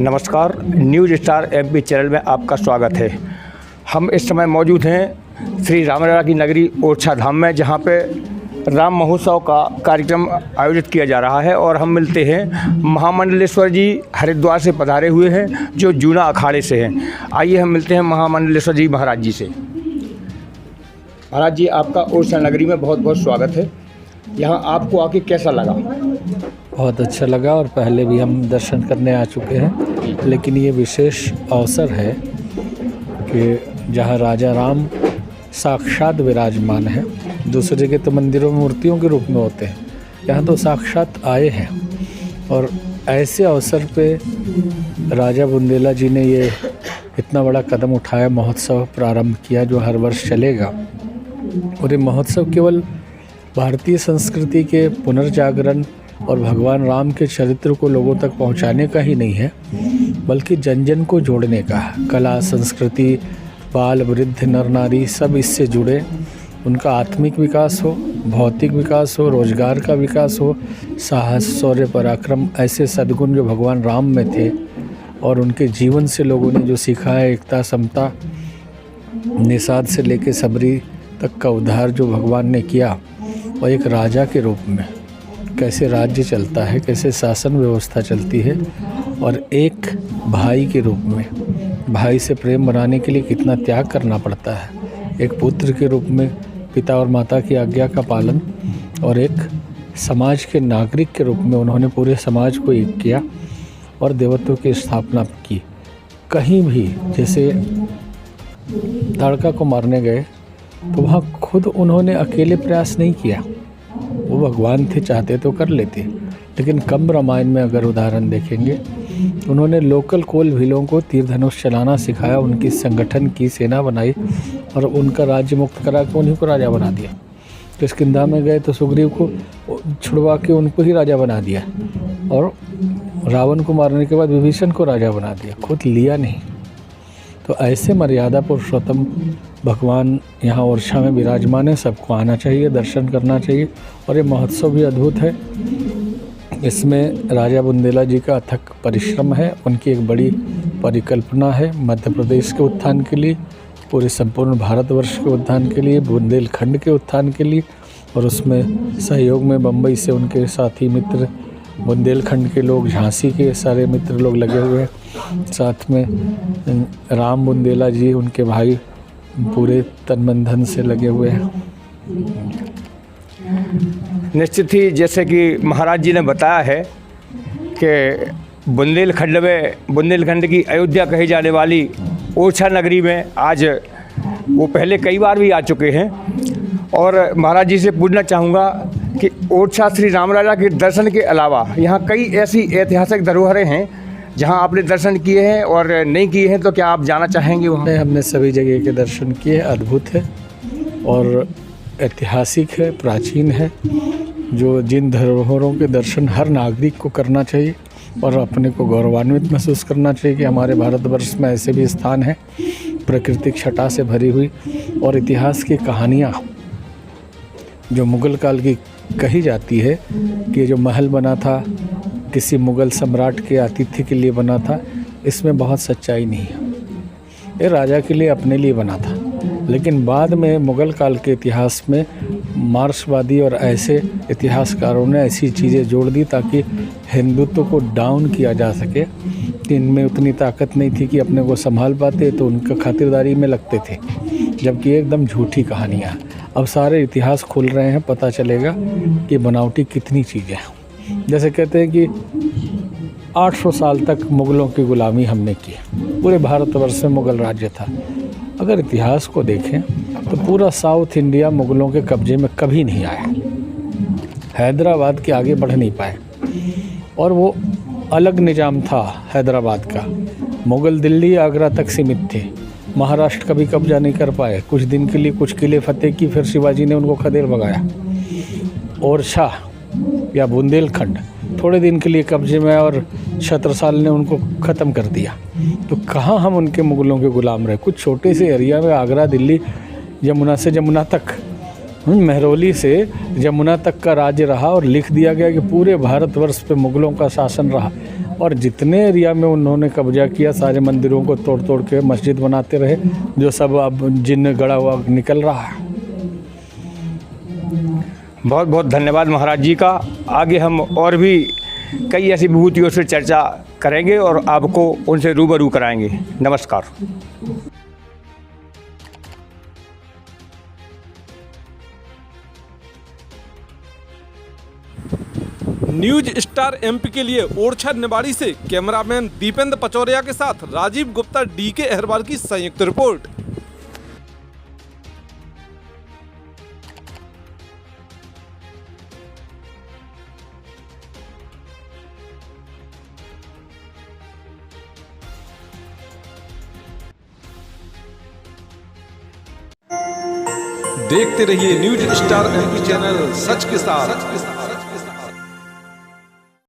नमस्कार, news star MP channel में आपका स्वागत है। हम इस समय मौजूद हैं श्री रामलला की नगरी ओरछा धाम में, जहां पे राम महोत्सव का कार्यक्रम आयोजित किया जा रहा है और हम मिलते हैं महामंडलेश्वर जी हरिद्वार से पधारे हुए हैं, जो जूना अखाड़े से हैं। आइए हम मिलते हैं महामंडलेश्वर जी महाराज जी से। महाराज जी, आपका ओरछा नगरी में बहुत बहुत स्वागत है। यहाँ आपको आके कैसा लगा? बहुत अच्छा लगा और पहले भी हम दर्शन करने आ चुके हैं, लेकिन ये विशेष अवसर है कि जहाँ राजा राम साक्षात विराजमान है। दूसरी जगह तो मंदिरों में मूर्तियों के रूप में होते हैं, यहाँ तो साक्षात आए हैं। और ऐसे अवसर पे राजा बुंदेला जी ने ये इतना बड़ा कदम उठाया, महोत्सव प्रारंभ किया जो हर वर्ष चलेगा। और ये महोत्सव केवल भारतीय संस्कृति के पुनर्जागरण और भगवान राम के चरित्र को लोगों तक पहुंचाने का ही नहीं है, बल्कि जन जन को जोड़ने का है। कला, संस्कृति, बाल, वृद्ध, नर नारी सब इससे जुड़े, उनका आत्मिक विकास हो, भौतिक विकास हो, रोजगार का विकास हो, साहस, शौर्य, पराक्रम, ऐसे सद्गुण जो भगवान राम में थे और उनके जीवन से लोगों ने जो सीखा है, एकता, समता, निषाद से लेकर सबरी तक का उद्धार जो भगवान ने किया, और एक राजा के रूप में कैसे राज्य चलता है, कैसे शासन व्यवस्था चलती है, और एक भाई के रूप में भाई से प्रेम बनाने के लिए कितना त्याग करना पड़ता है, एक पुत्र के रूप में पिता और माता की आज्ञा का पालन, और एक समाज के नागरिक के रूप में उन्होंने पूरे समाज को एक किया और देवत्व की स्थापना की। कहीं भी जैसे ताड़का को मारने गए तो वहाँ खुद उन्होंने अकेले प्रयास नहीं किया, वो भगवान थे, चाहते तो कर लेते। लेकिन कंब रामायण में अगर उदाहरण देखेंगे, उन्होंने लोकल कोल भीलों को तीर धनुष चलाना सिखाया, उनकी संगठन की, सेना बनाई और उनका राज्य मुक्त करा के उन्हीं को राजा बना दिया। किष्किंधा में गए तो सुग्रीव को छुड़वा के उनको ही राजा बना दिया, और रावण को मारने के बाद विभीषण को राजा बना दिया, खुद लिया नहीं। तो ऐसे मर्यादा पुरुषोत्तम भगवान यहाँ ओरछा में विराजमान है। सबको आना चाहिए, दर्शन करना चाहिए। और ये महोत्सव भी अद्भुत है। इसमें राजा बुंदेला जी का अथक परिश्रम है, उनकी एक बड़ी परिकल्पना है मध्य प्रदेश के उत्थान के लिए, पूरे संपूर्ण भारतवर्ष के उत्थान के लिए, बुंदेलखंड के उत्थान के लिए। और उसमें सहयोग में बम्बई से उनके साथी मित्र, बुंदेलखंड के लोग, झांसी के सारे मित्र लोग लगे हुए हैं। साथ में राम बुंदेला जी, उनके भाई, पूरे तन मन धन से लगे हुए हैं। निश्चित ही जैसे कि महाराज जी ने बताया है कि बुंदेलखंड की अयोध्या कही जाने वाली ओरछा नगरी में आज वो पहले कई बार भी आ चुके हैं। और महाराज जी से पूछना चाहूँगा कि ओरछा श्री रामलला के दर्शन के अलावा यहाँ कई ऐसी ऐतिहासिक धरोहरें हैं जहाँ आपने दर्शन किए हैं और नहीं किए हैं, तो क्या आप जाना चाहेंगे वहाँ? हमने सभी जगह के दर्शन किए, अद्भुत है और ऐतिहासिक है, प्राचीन है, जो जिन धरोहरों के दर्शन हर नागरिक को करना चाहिए और अपने को गौरवान्वित महसूस करना चाहिए कि हमारे भारतवर्ष में ऐसे भी स्थान हैं, प्राकृतिक छटा से भरी हुई और इतिहास की कहानियाँ जो मुग़ल काल की कही जाती है कि जो महल बना था किसी मुग़ल सम्राट के आतिथ्य के लिए बना था, इसमें बहुत सच्चाई नहीं है। ये राजा के लिए, अपने लिए बना था। लेकिन बाद में मुग़ल काल के इतिहास में मार्क्सवादी और ऐसे इतिहासकारों ने ऐसी चीज़ें जोड़ दी ताकि हिंदुत्व को डाउन किया जा सके कि इनमें उतनी ताकत नहीं थी कि अपने को संभाल पाते, तो उनका खातिरदारी में लगते थे, जबकि एकदम झूठी कहानियाँ। अब सारे इतिहास खुल रहे हैं, पता चलेगा कि बनावटी कितनी चीज़ें हैं। जैसे कहते हैं कि 800 साल तक मुग़लों की ग़ुलामी हमने की, पूरे भारतवर्ष में मुग़ल राज्य था। अगर इतिहास को देखें तो पूरा साउथ इंडिया मुग़लों के कब्जे में कभी नहीं आया, हैदराबाद के आगे बढ़ नहीं पाए, और वो अलग निज़ाम था हैदराबाद का। मुग़ल दिल्ली, आगरा तक सीमित थे, महाराष्ट्र कभी कब्जा नहीं कर पाए। कुछ दिन के लिए कुछ किले फतेह की, फिर शिवाजी ने उनको खदेड़ भगाया। ओरछा या बुंदेलखंड थोड़े दिन के लिए कब्जे में और छत्रसाल ने उनको ख़त्म कर दिया। तो कहाँ हम उनके मुग़लों के ग़ुलाम रहे? कुछ छोटे से एरिया में आगरा, दिल्ली, यमुना से जमुना तक मेहरौली से जमुना तक का राज्य रहा और लिख दिया गया कि पूरे भारतवर्ष पे मुग़लों का शासन रहा और जितने एरिया में उन्होंने कब्जा किया सारे मंदिरों को तोड़ तोड़ के मस्जिद बनाते रहे, जो सब अब जिन्न गड़ा हुआ निकल रहा है। बहुत बहुत धन्यवाद महाराज जी का। आगे हम और भी कई ऐसी विभूतियों से चर्चा करेंगे और आपको उनसे रूबरू कराएंगे। नमस्कार। न्यूज स्टार एमपी के लिए ओरछा निवाड़ी से कैमरामैन दीपेंद्र पचौरिया के साथ राजीव गुप्ता, डीके अहरवाल की संयुक्त रिपोर्ट। देखते रहिए न्यूज स्टार एमपी चैनल, सच के साथ।